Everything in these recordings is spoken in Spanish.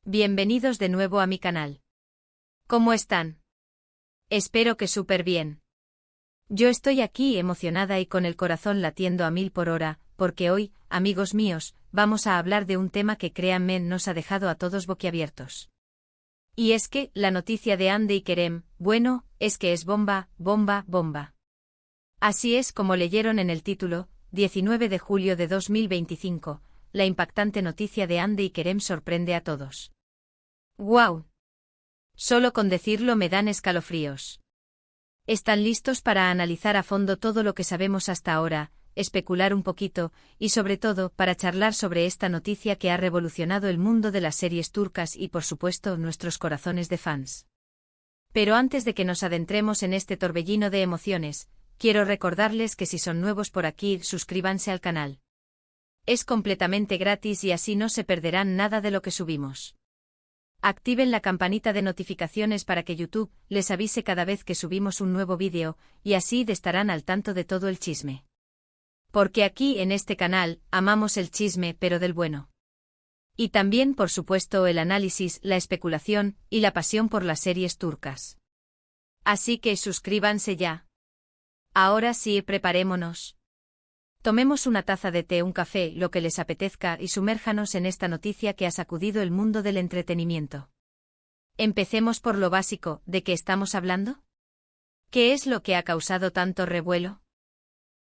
Bienvenidos de nuevo a mi canal. ¿Cómo están? Espero que súper bien. Yo estoy aquí emocionada y con el corazón latiendo a 1000 por hora, porque hoy, amigos míos, vamos a hablar de un tema que créanme nos ha dejado a todos boquiabiertos. Y es que, la noticia de Hande y Kerem, bueno, es que es bomba, bomba, bomba. Así es como leyeron en el título, 19 de julio de 2025, la impactante noticia de Hande y Kerem sorprende a todos. ¡Guau! Solo con decirlo me dan escalofríos. ¿Están listos para analizar a fondo todo lo que sabemos hasta ahora, especular un poquito, y sobre todo, para charlar sobre esta noticia que ha revolucionado el mundo de las series turcas y por supuesto nuestros corazones de fans? Pero antes de que nos adentremos en este torbellino de emociones, quiero recordarles que si son nuevos por aquí, suscríbanse al canal. Es completamente gratis y así no se perderán nada de lo que subimos. Activen la campanita de notificaciones para que YouTube les avise cada vez que subimos un nuevo vídeo, y así estarán al tanto de todo el chisme. Porque aquí en este canal, amamos el chisme pero del bueno. Y también por supuesto el análisis, la especulación, y la pasión por las series turcas. Así que suscríbanse ya. Ahora sí, preparémonos. Tomemos una taza de té, un café, lo que les apetezca y sumérjanos en esta noticia que ha sacudido el mundo del entretenimiento. Empecemos por lo básico, ¿de qué estamos hablando? ¿Qué es lo que ha causado tanto revuelo?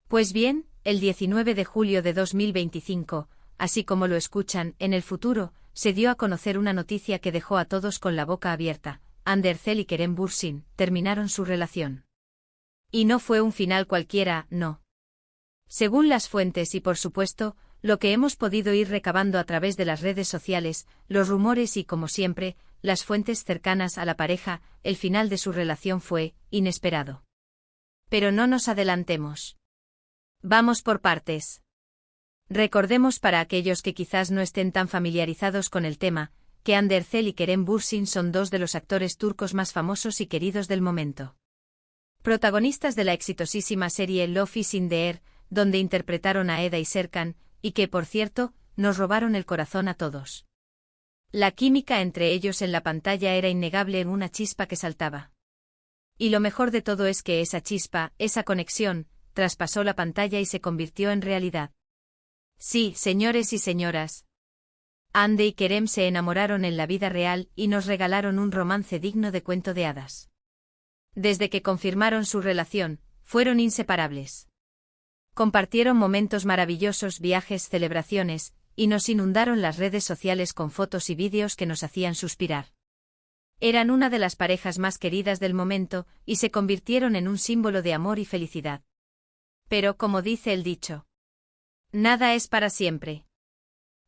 Pues bien, el 19 de julio de 2025, así como lo escuchan, en el futuro, se dio a conocer una noticia que dejó a todos con la boca abierta. Hande Erçel y Kerem Bürsin terminaron su relación. Y no fue un final cualquiera, no. Según las fuentes y por supuesto, lo que hemos podido ir recabando a través de las redes sociales, los rumores y como siempre, las fuentes cercanas a la pareja, el final de su relación fue inesperado. Pero no nos adelantemos. Vamos por partes. Recordemos para aquellos que quizás no estén tan familiarizados con el tema, que Hande Erçel y Kerem Bürsin son dos de los actores turcos más famosos y queridos del momento. Protagonistas de la exitosísima serie Love is in the Air, donde interpretaron a Eda y Serkan, y que, por cierto, nos robaron el corazón a todos. La química entre ellos en la pantalla era innegable, en una chispa que saltaba. Y lo mejor de todo es que esa chispa, esa conexión, traspasó la pantalla y se convirtió en realidad. Sí, señores y señoras. Hande y Kerem se enamoraron en la vida real y nos regalaron un romance digno de cuento de hadas. Desde que confirmaron su relación, fueron inseparables. Compartieron momentos maravillosos, viajes, celebraciones, y nos inundaron las redes sociales con fotos y vídeos que nos hacían suspirar. Eran una de las parejas más queridas del momento, y se convirtieron en un símbolo de amor y felicidad. Pero como dice el dicho, nada es para siempre.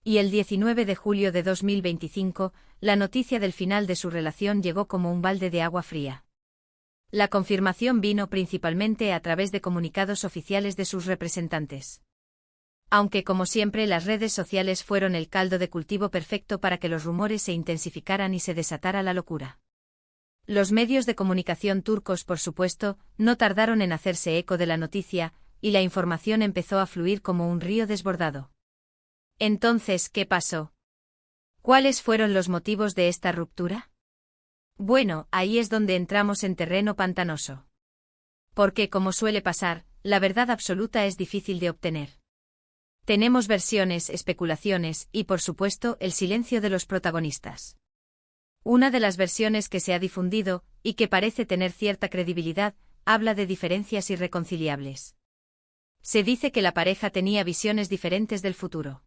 Y el 19 de julio de 2025, la noticia del final de su relación llegó como un balde de agua fría. La confirmación vino principalmente a través de comunicados oficiales de sus representantes. Aunque como siempre las redes sociales fueron el caldo de cultivo perfecto para que los rumores se intensificaran y se desatara la locura. Los medios de comunicación turcos, por supuesto, no tardaron en hacerse eco de la noticia, y la información empezó a fluir como un río desbordado. Entonces, ¿qué pasó? ¿Cuáles fueron los motivos de esta ruptura? Bueno, ahí es donde entramos en terreno pantanoso. Porque, como suele pasar, la verdad absoluta es difícil de obtener. Tenemos versiones, especulaciones y, por supuesto, el silencio de los protagonistas. Una de las versiones que se ha difundido, y que parece tener cierta credibilidad, habla de diferencias irreconciliables. Se dice que la pareja tenía visiones diferentes del futuro.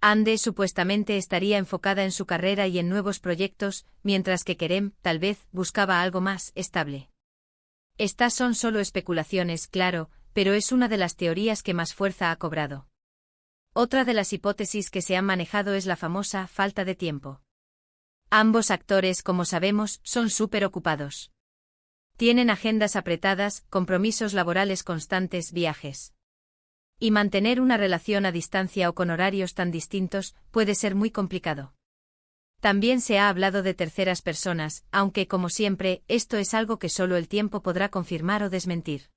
Hande supuestamente estaría enfocada en su carrera y en nuevos proyectos, mientras que Kerem, tal vez, buscaba algo más estable. Estas son solo especulaciones, claro, pero es una de las teorías que más fuerza ha cobrado. Otra de las hipótesis que se han manejado es la famosa falta de tiempo. Ambos actores, como sabemos, son súper ocupados. Tienen agendas apretadas, compromisos laborales constantes, viajes. Y mantener una relación a distancia o con horarios tan distintos puede ser muy complicado. También se ha hablado de terceras personas, aunque como siempre, esto es algo que solo el tiempo podrá confirmar o desmentir.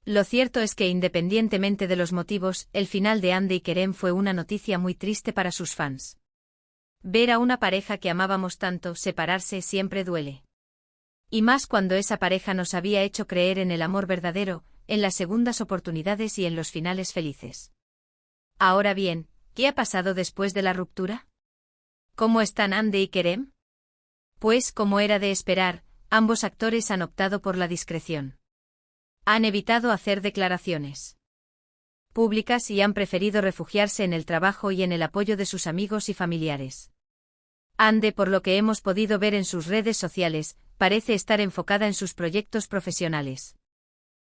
Lo cierto es que independientemente de los motivos, el final de Hande y Kerem fue una noticia muy triste para sus fans. Ver a una pareja que amábamos tanto separarse siempre duele. Y más cuando esa pareja nos había hecho creer en el amor verdadero, en las segundas oportunidades y en los finales felices. Ahora bien, ¿qué ha pasado después de la ruptura? ¿Cómo están Andy y Kerem? Pues, como era de esperar, ambos actores han optado por la discreción. Han evitado hacer declaraciones públicas y han preferido refugiarse en el trabajo y en el apoyo de sus amigos y familiares. Ande, por lo que hemos podido ver en sus redes sociales, parece estar enfocada en sus proyectos profesionales.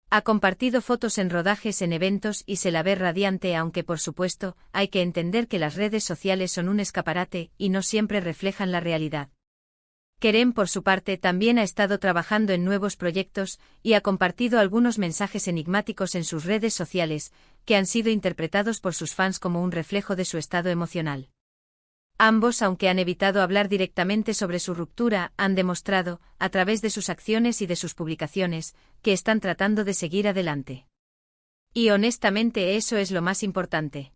Ha compartido fotos en rodajes en eventos y se la ve radiante, aunque por supuesto, hay que entender que las redes sociales son un escaparate y no siempre reflejan la realidad. Kerem, por su parte, también ha estado trabajando en nuevos proyectos y ha compartido algunos mensajes enigmáticos en sus redes sociales, que han sido interpretados por sus fans como un reflejo de su estado emocional. Ambos, aunque han evitado hablar directamente sobre su ruptura, han demostrado, a través de sus acciones y de sus publicaciones, que están tratando de seguir adelante. Y honestamente eso es lo más importante.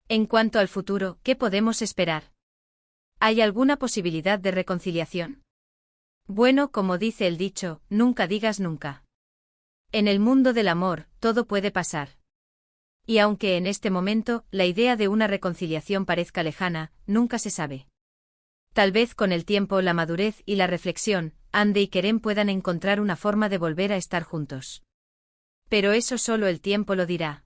En cuanto al futuro, ¿qué podemos esperar? ¿Hay alguna posibilidad de reconciliación? Bueno, como dice el dicho, nunca digas nunca. En el mundo del amor, todo puede pasar. Y aunque en este momento la idea de una reconciliación parezca lejana, nunca se sabe. Tal vez con el tiempo, la madurez y la reflexión, Ande y Kerem puedan encontrar una forma de volver a estar juntos. Pero eso solo el tiempo lo dirá.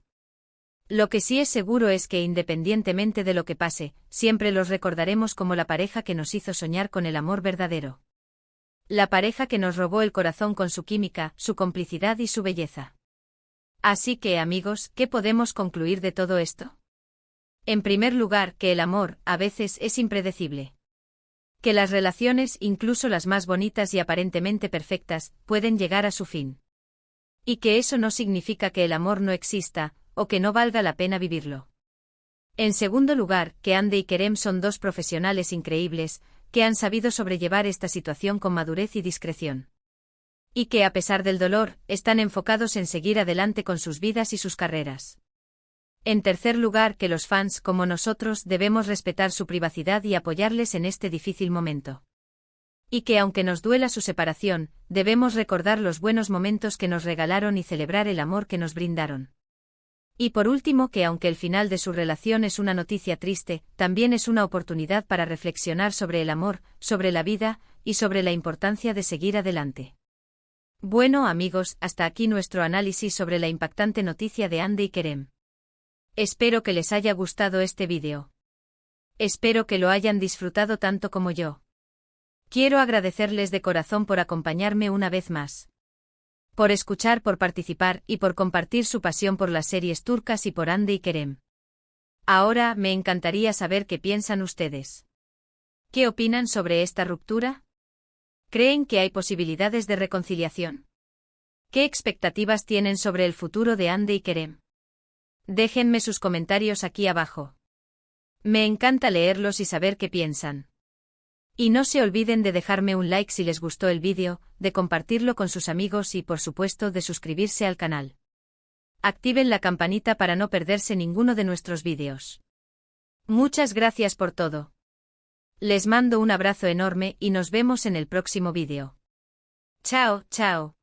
Lo que sí es seguro es que independientemente de lo que pase, siempre los recordaremos como la pareja que nos hizo soñar con el amor verdadero. La pareja que nos robó el corazón con su química, su complicidad y su belleza. Así que, amigos, ¿qué podemos concluir de todo esto? En primer lugar, que el amor, a veces, es impredecible. Que las relaciones, incluso las más bonitas y aparentemente perfectas, pueden llegar a su fin. Y que eso no significa que el amor no exista, o que no valga la pena vivirlo. En segundo lugar, que Ande y Kerem son dos profesionales increíbles, que han sabido sobrellevar esta situación con madurez y discreción. Y que, a pesar del dolor, están enfocados en seguir adelante con sus vidas y sus carreras. En tercer lugar, que los fans, como nosotros, debemos respetar su privacidad y apoyarles en este difícil momento. Y que, aunque nos duela su separación, debemos recordar los buenos momentos que nos regalaron y celebrar el amor que nos brindaron. Y por último, que aunque el final de su relación es una noticia triste, también es una oportunidad para reflexionar sobre el amor, sobre la vida, y sobre la importancia de seguir adelante. Bueno, amigos, hasta aquí nuestro análisis sobre la impactante noticia de Ande y Kerem. Espero que les haya gustado este vídeo. Espero que lo hayan disfrutado tanto como yo. Quiero agradecerles de corazón por acompañarme una vez más. Por escuchar, por participar y por compartir su pasión por las series turcas y por Ande y Kerem. Ahora, me encantaría saber qué piensan ustedes. ¿Qué opinan sobre esta ruptura? ¿Creen que hay posibilidades de reconciliación? ¿Qué expectativas tienen sobre el futuro de Ande y Kerem? Déjenme sus comentarios aquí abajo. Me encanta leerlos y saber qué piensan. Y no se olviden de dejarme un like si les gustó el vídeo, de compartirlo con sus amigos y, por supuesto, de suscribirse al canal. Activen la campanita para no perderse ninguno de nuestros vídeos. Muchas gracias por todo. Les mando un abrazo enorme y nos vemos en el próximo vídeo. Chao, chao.